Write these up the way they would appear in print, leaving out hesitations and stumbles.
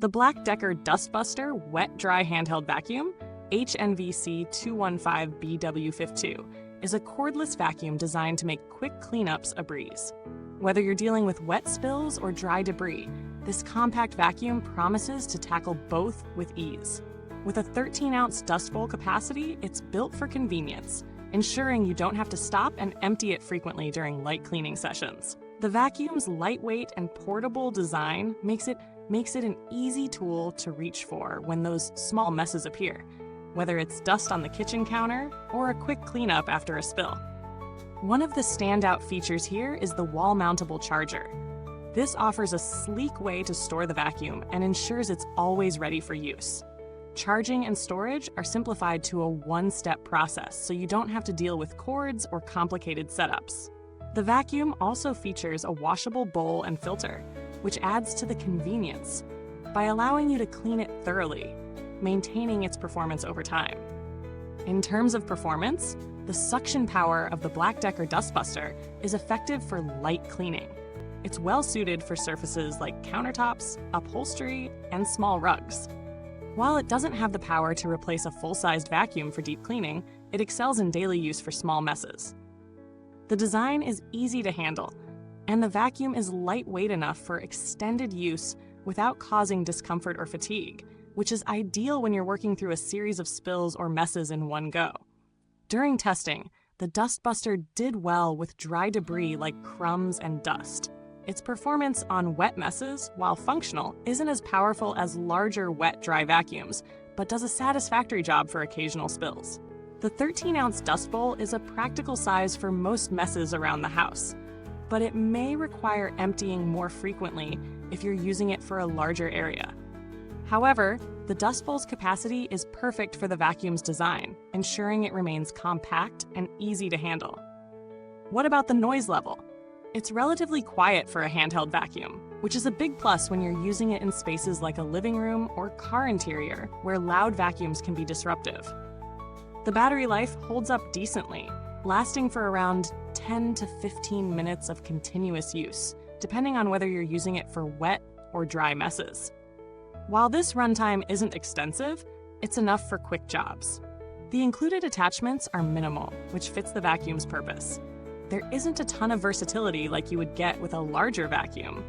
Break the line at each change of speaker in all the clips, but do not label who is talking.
The BLACK+DECKER dustbuster wet-dry handheld vacuum, HNVC 215BW52, is a cordless vacuum designed to make quick cleanups a breeze. Whether you're dealing with wet spills or dry debris, this compact vacuum promises to tackle both with ease. With a 13-ounce dust bowl capacity, it's built for convenience, ensuring you don't have to stop and empty it frequently during light cleaning sessions. The vacuum's lightweight and portable design makes it an easy tool to reach for when those small messes appear, whether it's dust on the kitchen counter or a quick cleanup after a spill. One of the standout features here is the wall-mountable charger. This offers a sleek way to store the vacuum and ensures it's always ready for use. Charging and storage are simplified to a one-step process, so you don't have to deal with cords or complicated setups. The vacuum also features a washable bowl and filter, which adds to the convenience by allowing you to clean it thoroughly, maintaining its performance over time. In terms of performance, the suction power of the BLACK+DECKER dustbuster is effective for light cleaning. It's well suited for surfaces like countertops, upholstery, and small rugs. While it doesn't have the power to replace a full-sized vacuum for deep cleaning, it excels in daily use for small messes. The design is easy to handle, and the vacuum is lightweight enough for extended use without causing discomfort or fatigue, which is ideal when you're working through a series of spills or messes in one go. During testing, the dustbuster did well with dry debris like crumbs and dust. Its performance on wet messes, while functional, isn't as powerful as larger wet-dry vacuums, but does a satisfactory job for occasional spills. The 13-ounce dust bowl is a practical size for most messes around the house, but it may require emptying more frequently if you're using it for a larger area. However, the dust bowl's capacity is perfect for the vacuum's design, ensuring it remains compact and easy to handle. What about the noise level? It's relatively quiet for a handheld vacuum, which is a big plus when you're using it in spaces like a living room or car interior, where loud vacuums can be disruptive. The battery life holds up decently, lasting for around 10 to 15 minutes of continuous use, depending on whether you're using it for wet or dry messes. While this runtime isn't extensive, it's enough for quick jobs. The included attachments are minimal, which fits the vacuum's purpose. There isn't a ton of versatility like you would get with a larger vacuum,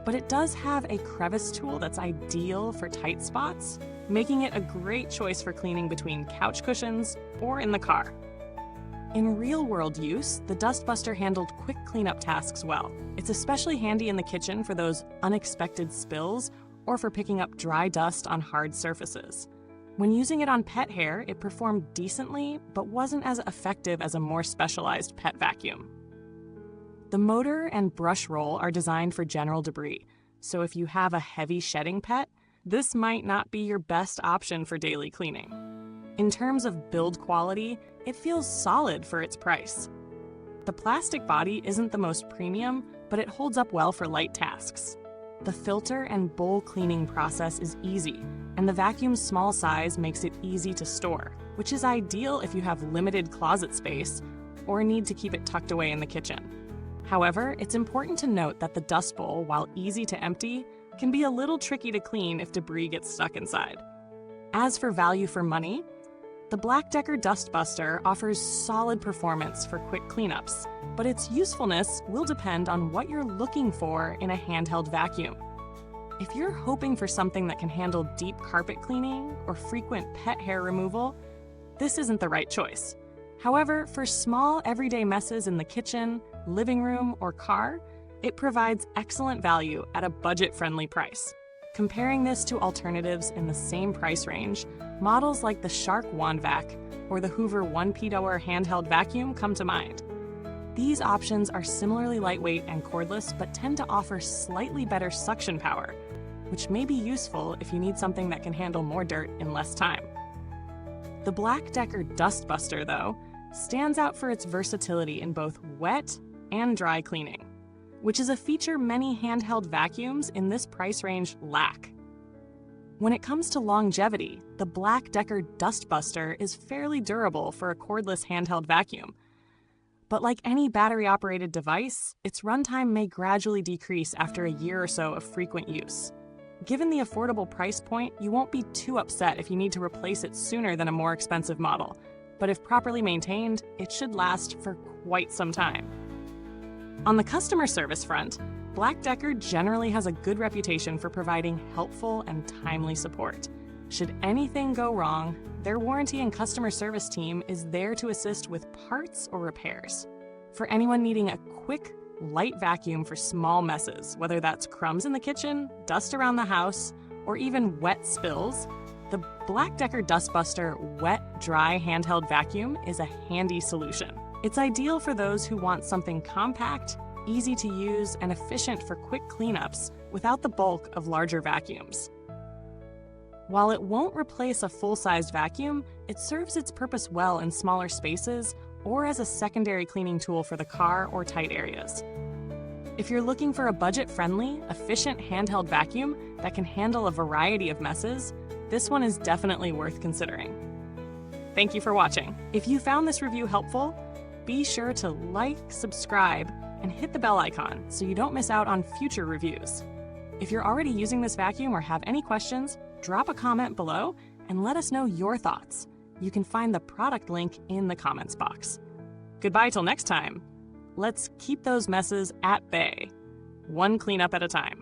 but it does have a crevice tool that's ideal for tight spots, making it a great choice for cleaning between couch cushions or in the car. In real-world use, the dustbuster handled quick cleanup tasks well. It's especially handy in the kitchen for those unexpected spills or for picking up dry dust on hard surfaces. When using it on pet hair, it performed decently, but wasn't as effective as a more specialized pet vacuum. The motor and brush roll are designed for general debris, so if you have a heavy shedding pet, this might not be your best option for daily cleaning. In terms of build quality, it feels solid for its price. The plastic body isn't the most premium, but it holds up well for light tasks. The filter and bowl cleaning process is easy, and the vacuum's small size makes it easy to store, which is ideal if you have limited closet space or need to keep it tucked away in the kitchen. However, it's important to note that the dust bowl, while easy to empty, can be a little tricky to clean if debris gets stuck inside. As for value for money, the BLACK+DECKER dustbuster offers solid performance for quick cleanups, but its usefulness will depend on what you're looking for in a handheld vacuum. If you're hoping for something that can handle deep carpet cleaning or frequent pet hair removal, this isn't the right choice. However, for small everyday messes in the kitchen, living room, or car, it provides excellent value at a budget-friendly price. Comparing this to alternatives in the same price range, models like the Shark Wand Vac or the Hoover 1P handheld vacuum come to mind. These options are similarly lightweight and cordless, but tend to offer slightly better suction power, which may be useful if you need something that can handle more dirt in less time. The BLACK+DECKER dustbuster, though, stands out for its versatility in both wet and dry cleaning, which is a feature many handheld vacuums in this price range lack. When it comes to longevity, the BLACK+DECKER dustbuster is fairly durable for a cordless handheld vacuum. But like any battery-operated device, its runtime may gradually decrease after a year or so of frequent use. Given the affordable price point, you won't be too upset if you need to replace it sooner than a more expensive model. But if properly maintained, it should last for quite some time. On the customer service front, BLACK+DECKER generally has a good reputation for providing helpful and timely support. Should anything go wrong, their warranty and customer service team is there to assist with parts or repairs. For anyone needing a quick, light vacuum for small messes, whether that's crumbs in the kitchen, dust around the house, or even wet spills, the BLACK+DECKER dustbuster wet-dry handheld vacuum is a handy solution. It's ideal for those who want something compact, easy to use, and efficient for quick cleanups without the bulk of larger vacuums. While it won't replace a full-sized vacuum, it serves its purpose well in smaller spaces or as a secondary cleaning tool for the car or tight areas. If you're looking for a budget-friendly, efficient handheld vacuum that can handle a variety of messes, this one is definitely worth considering. Thank you for watching. If you found this review helpful, be sure to like, subscribe, and hit the bell icon so you don't miss out on future reviews. If you're already using this vacuum or have any questions, drop a comment below and let us know your thoughts. You can find the product link in the comments box. Goodbye till next time. Let's keep those messes at bay, one cleanup at a time.